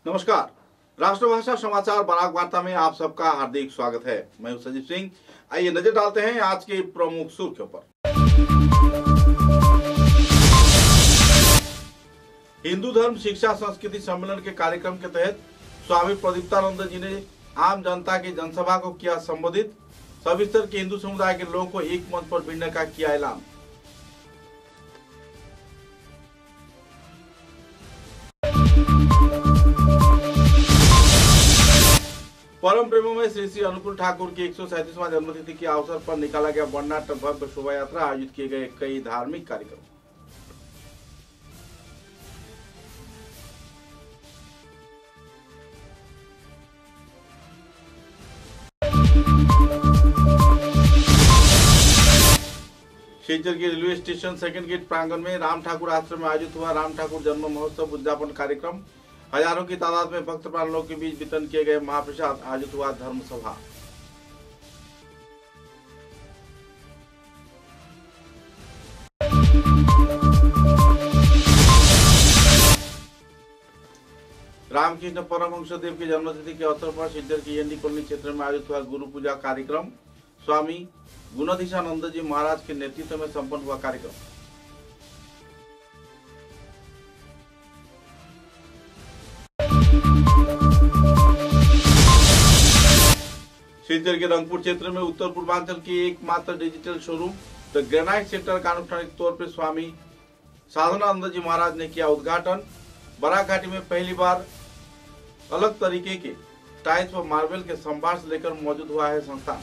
नमस्कार, राष्ट्रभाषा समाचार बराक वार्ता में आप सबका हार्दिक स्वागत है। मैं हूं सजीव सिंह। आइए नजर डालते हैं आज के प्रमुख सुर्खियों पर। हिंदू धर्म शिक्षा संस्कृति सम्मेलन के कार्यक्रम के तहत स्वामी प्रदीप्तानंद जी ने आम जनता की जनसभा को किया संबोधित। सभी स्तर के हिंदू समुदाय के लोगों को एक मंच पर भिड़ने का किया ऐलान। परम प्रेमों में श्री श्री अनुकूल ठाकुर की 137वां जन्मतिथि के अवसर पर निकाला गया वर्णनाट्य भव्य शोभा यात्रा, आयोजित किए गए कई धार्मिक कार्यक्रम। शिलचर के रेलवे स्टेशन सेकंड गेट प्रांगण में राम ठाकुर आश्रम में आयोजित हुआ राम ठाकुर जन्म महोत्सव उद्यापन कार्यक्रम। हजारों की तादाद में भक्त प्राणों के बीच वितरण किए गए महाप्रसाद, आयोजित हुआ धर्म सभा। रामकृष्ण परमहंस देव की जन्मतिथि के अवसर पर शिलचर की एनडी कॉलोनी क्षेत्र में आयोजित हुआ गुरु पूजा कार्यक्रम। स्वामी गुणाधीशानंद जी महाराज के नेतृत्व में संपन्न हुआ कार्यक्रम। शिलचर के रंगपुर क्षेत्र में उत्तर पूर्वांचल की एकमात्र digital showroom the granite centre का आनुष्ठानिक तौर पर स्वामी साधनानंद जी महाराज ने किया उद्घाटन। बराक घाटी में पहली बार अलग तरीके के टाइल्स व मार्बल के संभार से लेकर मौजूद हुआ है संस्थान।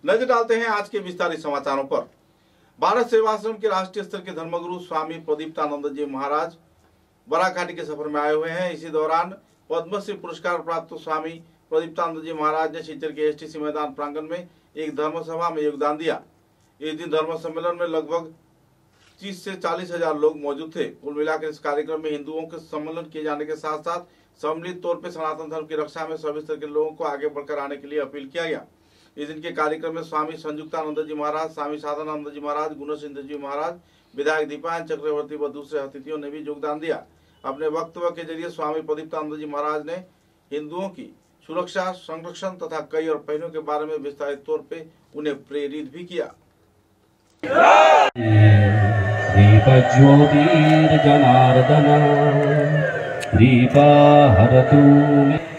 नजर डालते हैं आज के विस्तारित समाचारों पर। भारत सेवाश्रम के राष्ट्रीय स्तर के धर्मगुरु स्वामी प्रदीप्तानंद जी महाराज बराक घाटी के सफर में आए हुए हैं। इसी दौरान पद्मश्री पुरस्कार प्राप्त स्वामी प्रदीप्तानंद जी महाराज ने शिलचर के एसटीसी मैदान प्रांगण में एक धर्म सभा में योगदान दिया। इस दिन धर्म सम्मेलन में लगभग 30 से 40 हजार लोग मौजूद थे। कुल मिलाकर इस कार्यक्रम में हिंदुओं के सम्मेलन किए जाने के साथ साथ सम्मिलित तौर पर सनातन धर्म की रक्षा में सभी स्तर के लोगों को आगे बढ़कर आने के लिए अपील किया गया। इस दिन के कार्यक्रम में स्वामी संयुक्तानंद जी महाराज, स्वामी साधनानंद जी महाराज, गुणसिंह जी महाराज, विधायक दीपायन चक्रवर्ती व दूसरे अतिथियों ने भी योगदान दिया। अपने वक्तव्य के जरिए स्वामी प्रदीप्तानंद जी महाराज ने हिंदुओं की सुरक्षा, संरक्षण तथा कई और पहलुओं के बारे में विस्तारित तौर पे उन्हें प्रेरित भी किया।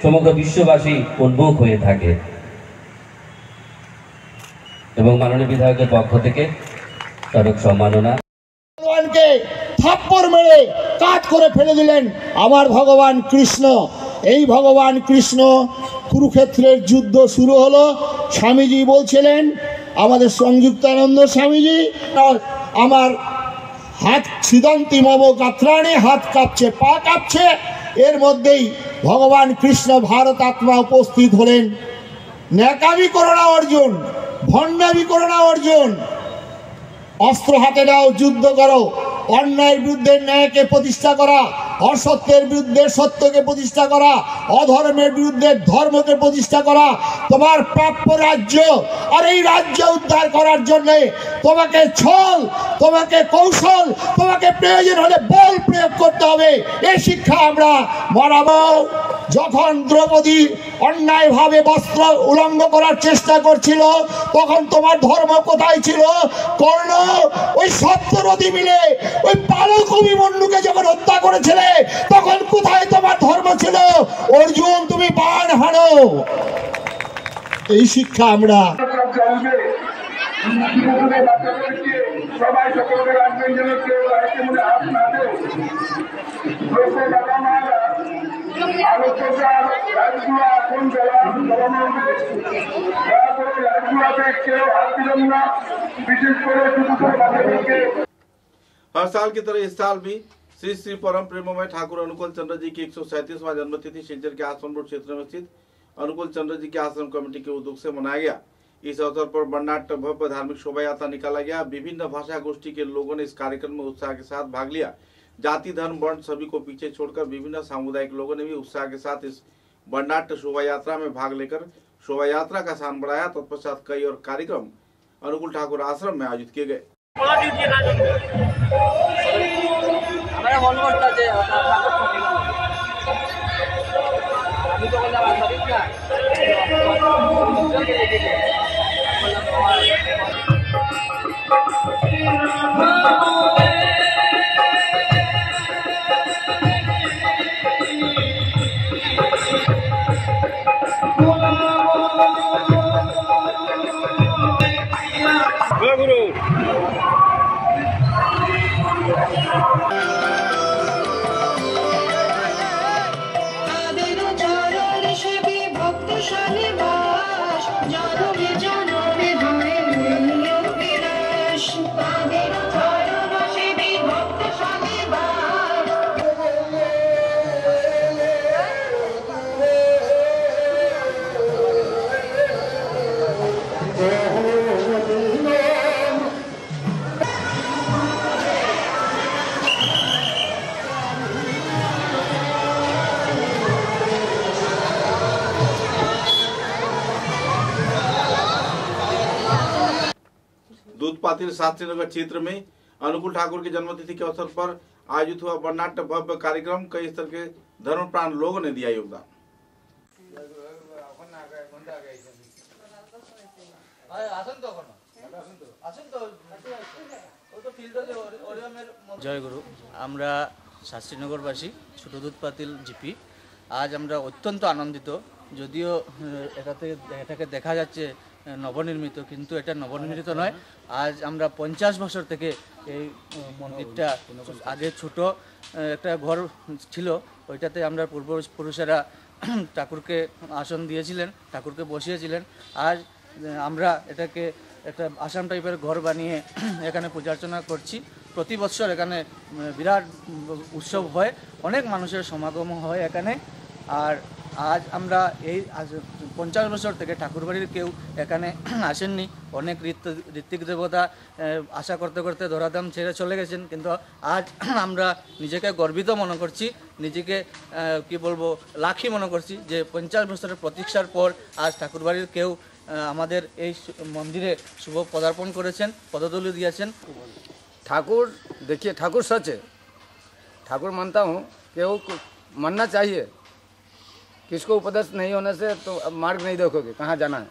समग्र विश्ववासी उन्मुख হয়ে থাকে এবং মাননীয় বিধায়কের পক্ষ থেকে তারক সম্মাননা ভগবানকে থাপ্পড় মেরে কাট করে ফেলে দিলেন আমার ভগবান কৃষ্ণ। এই ভগবান কৃষ্ণ কুরুক্ষেত্রের যুদ্ধ শুরু হলো। স্বামীজি বলছিলেন, আমাদের সংযুক্তানন্দ স্বামীজি, আমার হাত ছিদন্তি মম গাত্রাণে, হাত কাঁপছে, পা কাঁপছে। এর মধ্যেই ভগবান কৃষ্ণ ভারত আত্মা উপস্থিত হলেন। ন্যাকামি করো না অর্জুন, ভণ্ডামি করো না অর্জুন, অস্ত্র হাতে নাও, যুদ্ধ করো। অন্যায়ের বিরুদ্ধে ন্যায়কে প্রতিষ্ঠা করা, অসত্যের বিরুদ্ধে সত্যকে প্রতিষ্ঠা করা, অধর্মের বিরুদ্ধে ধর্মকে প্রতিষ্ঠা করা তোমার প্রাপ্য রাজ্য। আর এই রাজ্য উদ্ধার করার জন্য তোমাকে ছল, তোমাকে কৌশল, তোমাকে প্রয়োজন হলে বল প্রয়োগ করতে হবে। এই শিক্ষা আমরা মানাবো। যখন দ্রৌপদী অন্যায়ভাবে বস্ত্র উলঙ্গ করার চেষ্টা করছিল, তখন তোমার ধর্ম কোথায় ছিল? কর্ণ ওই সপ্তরথী মিলে ওই বালক অভিমন্যুকে যখন হত্যা করেছিলে, তখন কোথায় তোমার ধর্ম ছিল? অর্জুন, তুমি বাণ হানো। এই শিক্ষা আমরা সবাই সকলকে রাখবেন যেন কেউ রাখতে মনে হাত না দেয়। আলোচনার রাজগুলা কোন জলানো হবে, দয়া করে রাজগুলাতে কেউ হাত দিলেন না, বিশেষ করে শুধু বাচ্চাদেরকে। हर साल की तरह इस साल भी श्री श्री परम प्रेममय ठाकुर अनुकूल चंद्र जी की 137वां जन्मतिथि शिलचर के आश्रम रोड क्षेत्र में स्थित अनुकूल चंद्र जी के आश्रम कमेटी के उद्योग से मनाया गया। इस अवसर पर वर्णनाट्य भव्य धार्मिक शोभा यात्रा निकाला गया। विभिन्न भाषा गोष्ठी के लोगों ने इस कार्यक्रम में उत्साह के साथ भाग लिया। जाति, धर्म, वर्ण सभी को पीछे छोड़कर विभिन्न सामुदायिक लोगों ने भी उत्साह के साथ इस वर्णनाट्य शोभा यात्रा में भाग लेकर शोभा यात्रा का शान बढ़ाया। तत्पश्चात कई और कार्यक्रम अनुकूल ठाकुर आश्रम में आयोजित किए गए। दूधपातिल शास्त्रीनगर क्षेत्र में अनुकूल ठाकुर की जन्मतिथि के अवसर पर आयोजित हुआ वर्णनाट्य भव्य कार्यक्रम। कई स्तर के धर्म प्राण लोगों ने दिया योगदान। जय गुरु। আমরা শাস্ত্রীনগরবাসী ছোট দুধপাতিল জিপি আজ আমরা অত্যন্ত আনন্দিত। যদিও এটাকে দেখা যাচ্ছে নবনির্মিত, কিন্তু এটা নবনির্মিত নয়। আজ আমরা 50 বছর থেকে এই মন্দিরটা, আগে ছোট একটা ঘর ছিল, ওইটাতে আমরা পূর্বপুরুষেরা ঠাকুরকে আসন দিয়েছিলেন, ঠাকুরকে বসিয়েছিলেন। আজ আমরা এটাকে একটা আসাম টাইপের ঘর বানিয়ে এখানে পূজা অর্চনা করছি। প্রতি বছর এখানে বিরাট উৎসব হয়, অনেক মানুষের সমাগম হয় এখানে। আর আজ আমরা এই 50 বছর থেকে ঠাকুরবাড়ির কেউ এখানে আসেননি। অনেক ঋত্বিক দেবতা আশা করতে করতে ধরাধাম ছেড়ে চলে গেছেন, কিন্তু আজ আমরা নিজেকে গর্বিত মনে করছি, নিজেকে কি বলবো লাখি মনে করছি যে 50 বছরের প্রতীক্ষার পর আজ ঠাকুরবাড়ির কেউ আমাদের এই মন্দিরে শুভ পদার্পণ করেছেন, পদধূলি দিয়েছেন। ठाकुर देखिए, ठाकुर सच है, ठाकुर मानता हूँ कि वो मानना चाहिए। किसको उपदेश नहीं होने से तो अब मार्ग नहीं देखोगे कहाँ जाना है।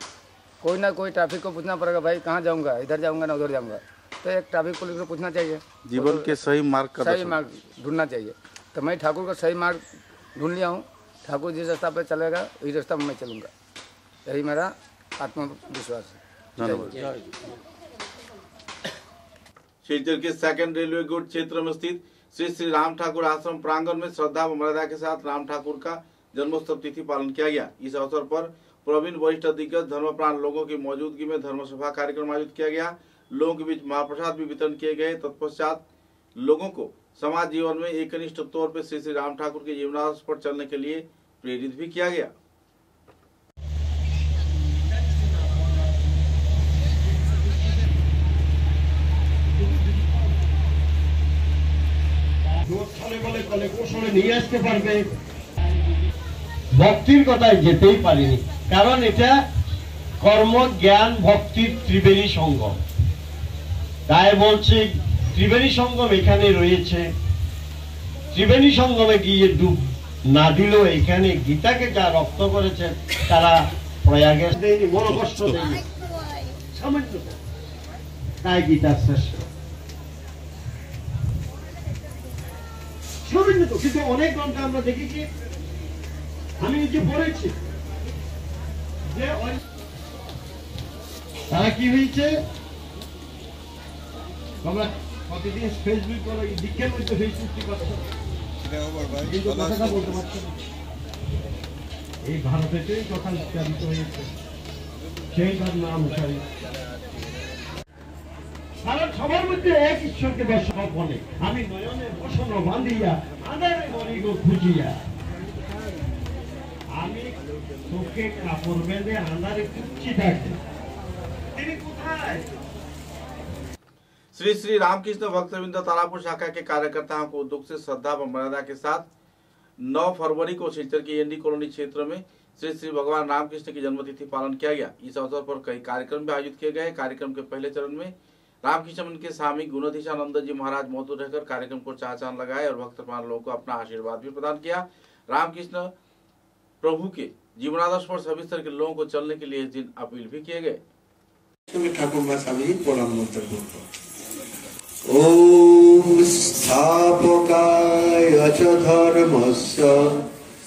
कोई ना कोई ट्रैफिक को पूछना पड़ेगा, भाई कहाँ जाऊँगा, इधर जाऊँगा ना उधर जाऊँगा। तो एक ट्रैफिक पुलिस को पूछना चाहिए, जीवन के सही मार्ग का सही मार्ग ढूंढना चाहिए। तो मैं ठाकुर का सही मार्ग ढूंढ लिया हूँ। ठाकुर जिस रास्ता पर चलेगा वही रास्ता में मैं चलूँगा, यही मेरा आत्मविश्वास है। शिलचर के सेकंड रेलवे गुड क्षेत्र में स्थित श्री श्री राम ठाकुर आश्रम प्रांगण में श्रद्धा व मर्यादा के साथ राम ठाकुर का जन्मोत्सव तिथि पालन किया गया। इस अवसर पर प्रवीण वरिष्ठ दिग्गज धर्मप्राण लोगों की मौजूदगी में धर्म सभा कार्यक्रम आयोजित किया गया। लोगों के बीच महाप्रसाद भी वितरण किए गए। तत्पश्चात लोगों को समाज जीवन में एकनिष्ठ तौर पर श्री श्री राम ठाकुर के जीवनादर्श पर चलने के लिए प्रेरित भी किया गया। ভক্তির কথায় যেতেই পারিনি, কারণ এটা কর্ম জ্ঞান ভক্তির ত্রিবেণী সঙ্গম। তাই বলছি ত্রিবেণী সঙ্গম এখানে রয়েছে। ত্রিবেণী সঙ্গমে গিয়ে ডুব না দিলেও এখানে গীতাকে যা রক্ত করেছে তারা প্রয়াগে দেয়নি, মন কষ্ট দেয়নি, সামান্য। তাই গীতা শ্রেষ্ঠ। সামান্য তো, কিন্তু অনেক গ্রন্থ আমরা দেখেছি, আমি নিজে পড়েছি যে তারা কি হয়েছে। আমরা প্রতিদিন ফেসবুক করে দীক্ষার মধ্যে ফেসবুক কিন্তু কথাটা বলতে পারছি না। এই ভারতেতেই কথা উচ্চারিত হয়েছে, সেইটার নাম উচ্চারি। কারণ সবার মধ্যে এক ঈশ্বরকে বসবাস বলে। আমি নয়নে বসন বাঁধিয়া আঁধারে মরিগ খুঁজিয়া, আমি চোখে কাপড় বেঁধে আঁধারে খুঁজছি থাকি, তিনি কোথায়। श्री श्री रामकृष्ण भक्तवृंद तारापुर शाखा के कार्यकर्ताओं को दुख से श्रद्धा व मर्यादा के साथ 9 फरवरी को शिलचर के एनडी कॉलोनी क्षेत्र में श्री श्री भगवान रामकृष्ण की जन्मतिथि पालन किया गया। इस अवसर पर कई कार्यक्रम भी आयोजित किए गए। कार्यक्रम के पहले चरण में रामकृष्ण मंदिर के स्वामी गुणाधीशानंद जी महाराज मौजूद रहकर कार्यक्रम को चार चांद लगाए और भक्त लोगों को अपना आशीर्वाद भी प्रदान किया। रामकृष्ण प्रभु के जीवनादर्श पर सभी स्तर के लोगों को चलने के लिए इस दिन अपील भी किए गए। ठाकुर स्वामी प्रणाम मंत्र ओम स्थापकाय च धर्मस्य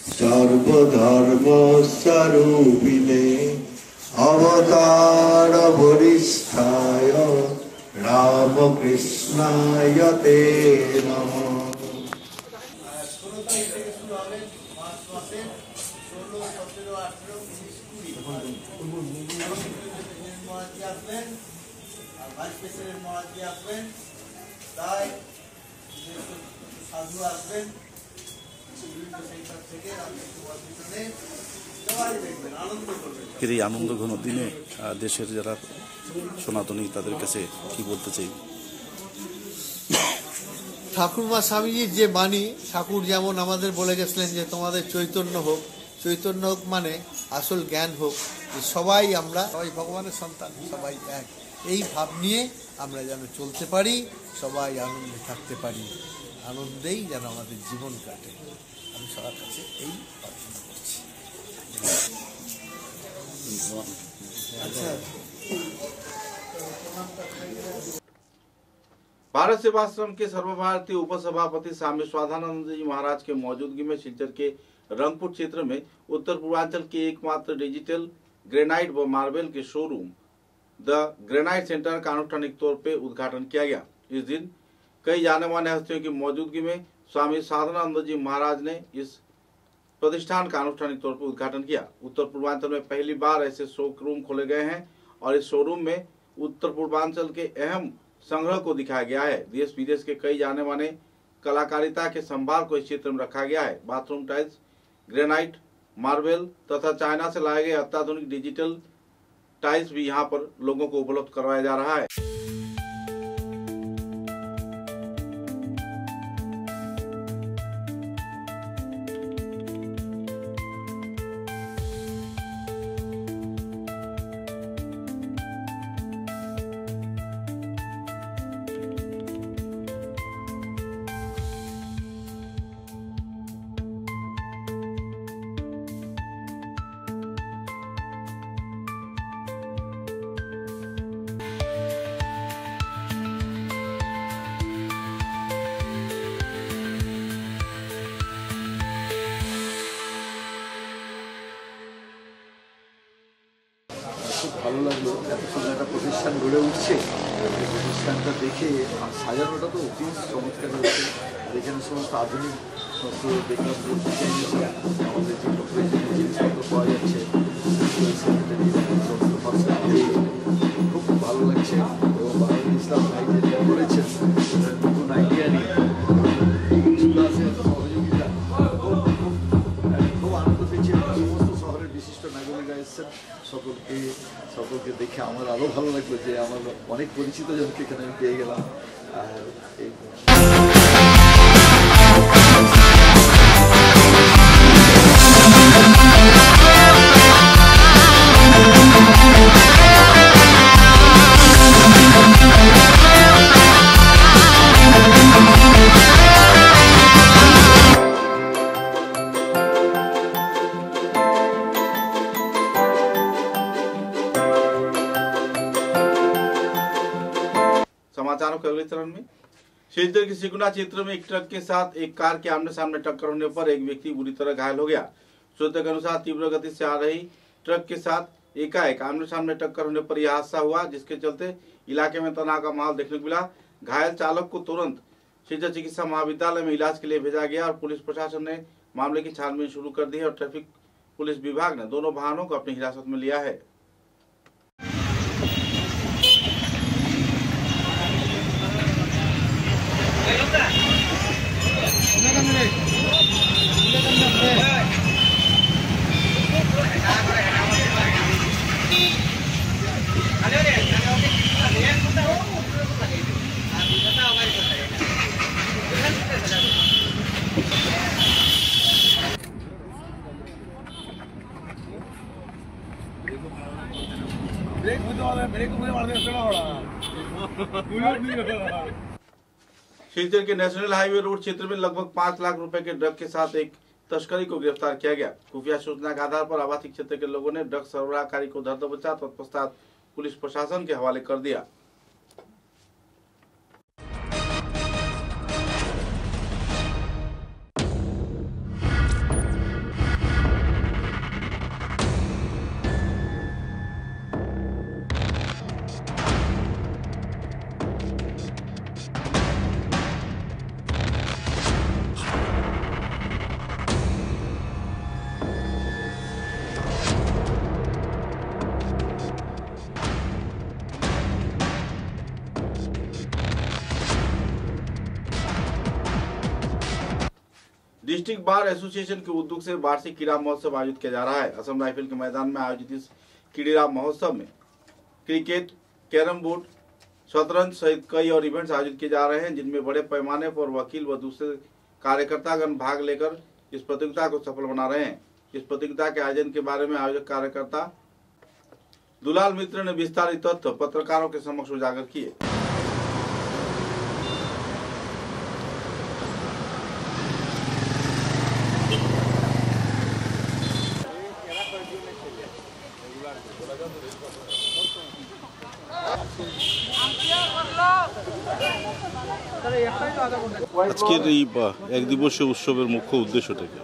सर्वधर्म स्वरूपिणे अवतार वरिष्ठाय रामकृष्णाय ते नमः। এই আনন্দ ঘন দিনে দেশের যারা সনাতনী তাদের কাছে কি বলতে চাই? ঠাকুরমা স্বামীজির যে বাণী, ঠাকুর যেমন আমাদের বলে গেছিলেন যে তোমাদের চৈতন্য হোক, চৈতন্য হোক মানে আসল জ্ঞান হোক, যে সবাই আমরা সবাই ভগবানের সন্তান, সবাই এক, এই ভাব নিয়ে আমরা যেন চলতে পারি, সবাই আনন্দে থাকতে পারি, আনন্দেই যেন আমাদের জীবন কাটে। আমি সবার কাছে এই প্রার্থনা করছি। भारत सेवाश्रम के सर्वभारतीय उपसभापति स्वामी स्वाधानंद जी महाराज के मौजूदगी में सिलचर के रंगपुर क्षेत्र में उत्तर पूर्वांचल के एकमात्र डिजिटल ग्रेनाइट व मार्बल के शोरूम द ग्रेनाइट सेंटर का आनुष्ठानिक तौर पर उद्घाटन किया गया। इस दिन कई जाने माने हस्तियों की मौजूदगी में स्वामी साधनानंद जी महाराज ने इस प्रतिष्ठान का आनुष्ठानिक तौर पर उद्घाटन किया। उत्तर पूर्वांचल में पहली बार ऐसे शोरूम खोले गए हैं और इस शोरूम में उत्तर पूर्वांचल के अहम संग्रह को दिखाया गया है। देश विदेश के कई जाने माने कलाकारिता के संभार को इस क्षेत्र में रखा गया है। बाथरूम टाइल्स, ग्रेनाइट, मार्बल तथा चाइना से लाए गए अत्याधुनिक डिजिटल टाइल्स भी यहाँ पर लोगों को उपलब्ध करवाया जा रहा है। ভালো লাগলো, এত সুন্দর একটা প্রতিষ্ঠান গড়ে উঠছে। এই প্রতিষ্ঠানটা দেখে সাজানোটা তো অতি চমৎকার হচ্ছে। আর এখানে সমস্ত আধুনিক সমস্ত দেখলাম আমাদের যে প্রয়োজনীয় জিনিসপত্র পাওয়া যাচ্ছে, খুব ভালো লাগছে। এবং বাংলাদেশ ইসলাম ভাই যেটা করেছেন নতুন আইডিয়া নিয়ে সহযোগিতা খুব আনন্দ পেয়েছে। সমস্ত শহরের বিশিষ্ট নাগরিকরা এসেছেন, সকলকে দেখে আমার আরো ভালো লাগলো যে আমার অনেক পরিচিত জনকে এখানে আমি পেয়ে গেলাম। আর समाचारों के अगले चरण में सिलचर के सिकुना क्षेत्र में एक ट्रक के साथ एक कार के आमने सामने टक्कर होने पर एक व्यक्ति बुरी तरह घायल हो गया। सूत्रों के अनुसार तीव्र गति से आ रही ट्रक के साथ एकाएक आमने सामने टक्कर होने पर यह हादसा हुआ, जिसके चलते इलाके में तनाव का माहौल देखने को मिला। घायल चालक को तुरंत सिलचर चिकित्सा महाविद्यालय में इलाज के लिए भेजा गया और पुलिस प्रशासन ने मामले की छानबीन शुरू कर दी है और ट्रैफिक पुलिस विभाग ने दोनों वाहनों को अपनी हिरासत में लिया है। सिलचर के नेशनल हाईवे रोड क्षेत्र में लगभग 5 लाख रुपए के ड्रग के साथ एक तस्करी को गिरफ्तार किया गया। खुफिया सूचना के आधार पर आवासीय क्षेत्र के लोगों ने ड्रग सरबराहकारी को धर दबोचा तत्पश्चात पुलिस प्रशासन के हवाले कर दिया। डिस्ट्रिक्ट बार एसोसिएशन के उद्योग से वार्षिक क्रीड़ा महोत्सव आयोजित किया जा रहा है। असम राइफल के मैदान में आयोजित इस क्रीड़ा महोत्सव में क्रिकेट, कैरम बोर्ड, शतरंज सहित कई और इवेंट्स आयोजित किए जा रहे हैं, जिनमें बड़े पैमाने पर वकील व दूसरे कार्यकर्तागण भाग लेकर इस प्रतियोगिता को सफल बना रहे हैं। इस प्रतियोगिता के आयोजन के बारे में आयोजक कार्यकर्ता दुलाल मित्र ने विस्तारित तथ्य पत्रकारों के समक्ष उजागर किए। আজকের এই এক দিবসীয় উৎসবের মুখ্য উদ্দেশ্যটা কি?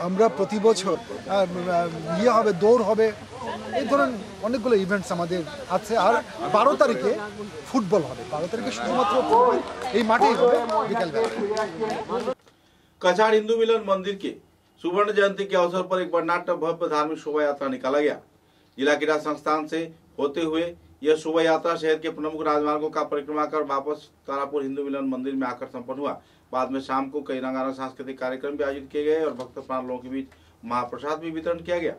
আমরা প্রতি বছর হবে, দৌড় হবে, এই ধরনের অনেকগুলো ইভেন্টস আমাদের আছে। আর 12 তারিখে ফুটবল হবে। 12 তারিখে শুধুমাত্র ফুটবল এই মাঠেই হবে বিকেলবেলা। कछाड़ हिंदू मिलन मंदिर के सुवर्ण जयंती के अवसर पर एक वर्णाढ्य भव्य धार्मिक शोभा यात्रा निकाला गया। जिला क्रीड़ा संस्थान से होते हुए यह शोभा यात्रा शहर के प्रमुख राजमार्गों का परिक्रमा कर वापस तारापुर हिंदू मिलन मंदिर में आकर संपन्न हुआ। बाद में शाम को कई रंगारंग सांस्कृतिक कार्यक्रम भी आयोजित किए गए और भक्त प्राण लोगों के बीच महाप्रसाद भी वितरण किया गया।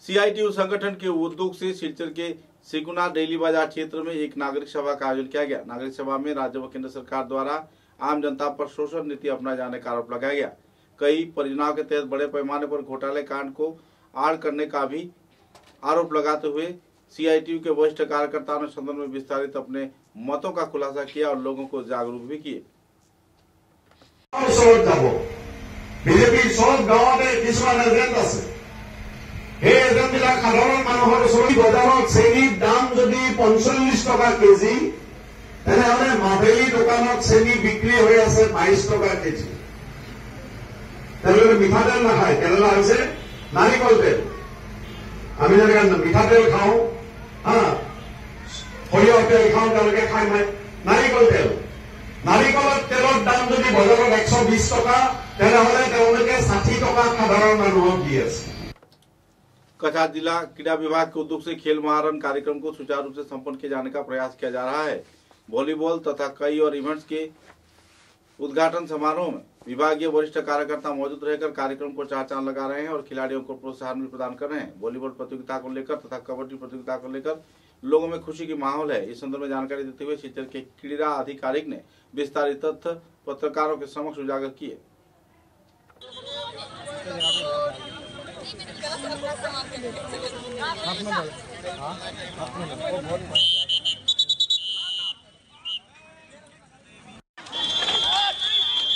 सीआईटीयू संगठन के उद्योग से सिलचर के सिकुना डेली बाजार क्षेत्र में एक नागरिक सभा का आयोजन किया गया। नागरिक सभा में राज्य व केंद्र सरकार द्वारा आम जनता पर शोषण नीति अपनाए जाने का आरोप लगाया गया। कई परियोजनाओं के तहत बड़े पैमाने पर घोटाले कांड को आड़ करने का भी आरोप लगाते हुए सीआईटीयू के वरिष्ठ कार्यकर्ताओं ने सदन में विस्तारित अपने मतों का खुलासा किया और लोगों को जागरूक भी किए। বিজেপিৰ সব গাঁৱতে কিছুমান এজেণ্ট আছে। সেই এজেণ্টবিলাক সাধাৰণ মানুহৰ ওচৰত বজাৰত চেনিৰ দাম যদি 45 টকা কেজি, তেনেহ'লে মাভেলি দোকানত চেনি বিক্ৰী হৈ আছে 22 টকা কেজি। তেওঁলোকে মিঠাতেল নাখায়, কেৰেলা হৈছে নাৰিকল তেল। আমি যেনেকৈ মিঠাতেল খাওঁ, সৰিয়হ তেল খাওঁ, তেওঁলোকে খায় নাৰিকল তেল। নাৰিকলৰ তেলৰ দাম যদি বজাৰত 120 টকা, তেনেহ'লে তেওঁলোকে 60 টকা সাধাৰণ মানুহক দি আছে। कछाड़ जिला क्रीड़ा विभाग के उद्योग से खेल महारन कार्यक्रम को सुचारू रूप से संपन्न किए जाने का प्रयास किया जा रहा है। वॉलीबॉल तथा कई और इवेंट्स के उद्घाटन समारोह में विभागीय वरिष्ठ कार्यकर्ता मौजूद रहकर कार्यक्रम को चार चांद लगा रहे हैं और खिलाड़ियों को प्रोत्साहन भी प्रदान कर रहे हैं। वॉलीबॉल प्रतियोगिता को लेकर तथा कबड्डी प्रतियोगिता को लेकर लोगों में खुशी की माहौल है। इस संदर्भ में जानकारी देते हुए सिलचर के क्रीड़ा अधिकारिक ने विस्तारित तथ्य पत्रकारों के समक्ष उजागर किए।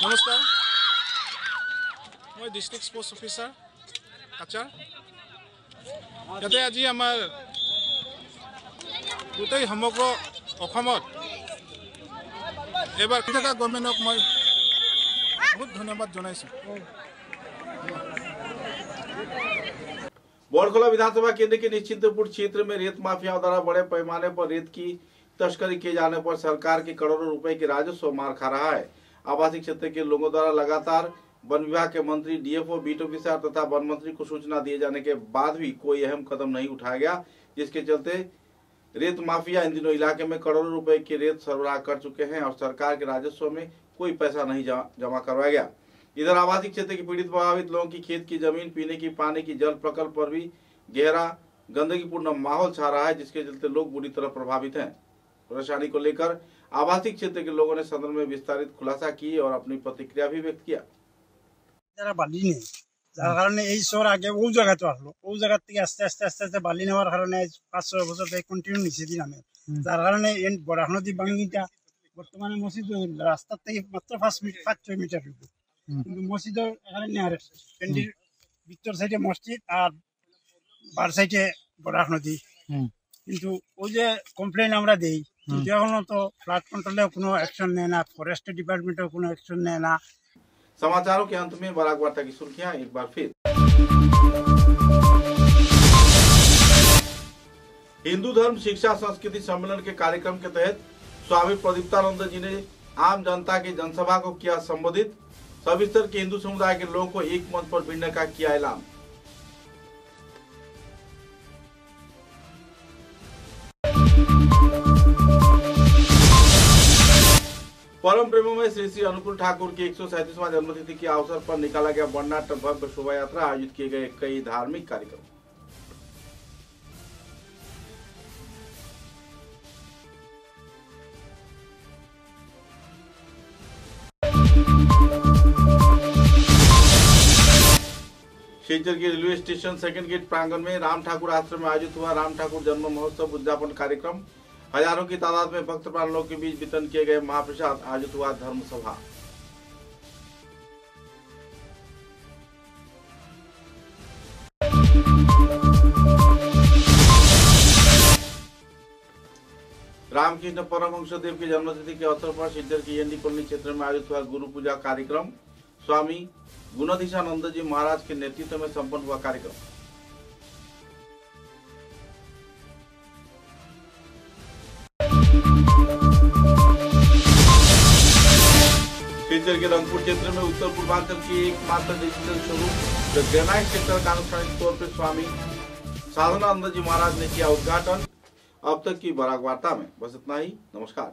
नमस्कार, मैं डिस्ट्रिक्ट स्पोर्ट्स ऑफिसर कछाड़। याते আজি আমাৰ গোটেই সমগ্ৰ অসমত এবাৰ থকা গভৰ্ণমেণ্টক মই बहुत धन्यवाद जनाइছো। बड़खोला विधानसभा केंद्र के निश्चिंतपुर क्षेत्र में रेत माफियाओं द्वारा बड़े पैमाने पर रेत की तस्करी किए जाने पर सरकार की करोड़ों रुपए की राजस्व मार खा रहा है। आवासीय क्षेत्र के लोगों द्वारा लगातार वन विभाग के मंत्री, डीएफओ, बीट ऑफिसर तथा वन मंत्री को सूचना दिए जाने के बाद भी कोई अहम कदम नहीं उठाया गया, जिसके चलते रेत माफिया इन दिनों इलाके में करोड़ों रुपए की रेत सरबराह कर चुके हैं और सरकार के राजस्व में कोई पैसा नहीं जमा करवाया गया। इधर आवासीय क्षेत्र के पीड़ित प्रभावित लोगों की खेत की जमीन, पीने की पानी की जल प्रकल्प पर भी गहरा गंदगीपूर्ण माहौल छा रहा है, जिसके चलते लोग बुरी तरह प्रभावित हैं। परेशानी को लेकर आवासीय क्षेत्र के लोगों ने सदन में विस्तारित खुलासा की और अपनी प्रतिक्रिया भी व्यक्त किया। बाली नेই, যার কারণে এই শহর আগে ও জায়গাতে আসলো, ও জায়গা থেকে আস্তে আস্তে আস্তে আস্তে বালি নেওয়ার কারণে 5-6 বছর থেকে কন্টিনিউ নিচে দিয়ে নামে, যার কারণে এই বড় নদী ভাঙ্গিটা বর্তমানে মসজিদ রাস্তা থেকে মাত্র 5-6 মিটার দূর, কিন্তু মসজিদের এখানে নিয়ারেস্ট পেন্ডির ভিতর সাইডে মসজিদ আর বার সাইডে বড় নদী। কিন্তু ওই যে কমপ্লেন আমরা দেই, কিন্তু এখনো তো ফ্লাড কন্ট্রোলেও কোনো অ্যাকশন নেয় না, ফরেস্ট ডিপার্টমেন্টেও কোনো অ্যাকশন নেয় না। समाचारों के अंत में बराक वार्ता की सुर्खियां एक बार फिर। हिंदू धर्म शिक्षा संस्कृति सम्मेलन के कार्यक्रम के तहत स्वामी प्रदीप्तानंद जी ने आम जनता की जनसभा को किया संबोधित। सभी स्तर के हिंदू समुदाय के लोगों को एक मंच पर भिड़ने का किया ऐलान। परम प्रेमों में श्री श्री अनुकूल ठाकुर की 137वां जन्मतिथि के अवसर पर निकाला गया वर्णाढ्य भव्य शोभा यात्रा, आयोजित किए गए कई धार्मिक कार्यक्रम। शिलचर के रेलवे स्टेशन सेकंड गेट प्रांगण में राम ठाकुर आश्रम में आयोजित हुआ राम ठाकुर जन्म महोत्सव उद्यापन कार्यक्रम। हजारों की तादाद में भक्त प्राणों के बीच वितरण किए गए महाप्रसाद, आयोजित हुआ धर्म सभा। रामकृष्ण परमहंस देव की जन्मतिथि के अवसर पर शिलचर की एनडी कॉलोनी क्षेत्र में आयोजित हुआ गुरु पूजा कार्यक्रम। स्वामी गुणाधीशानंद जी महाराज के नेतृत्व में संपन्न हुआ कार्यक्रम। शिलचर के रंगपुर क्षेत्र में उत्तर पूर्वांचल की एकमात्र digital showroom the granite sector का आनुষ্ঠাनिक तौर पर स्वामी साधनानंद जी महाराज ने किया उद्घाटन। अब तक की बराक वार्ता में बस इतना ही। नमस्कार।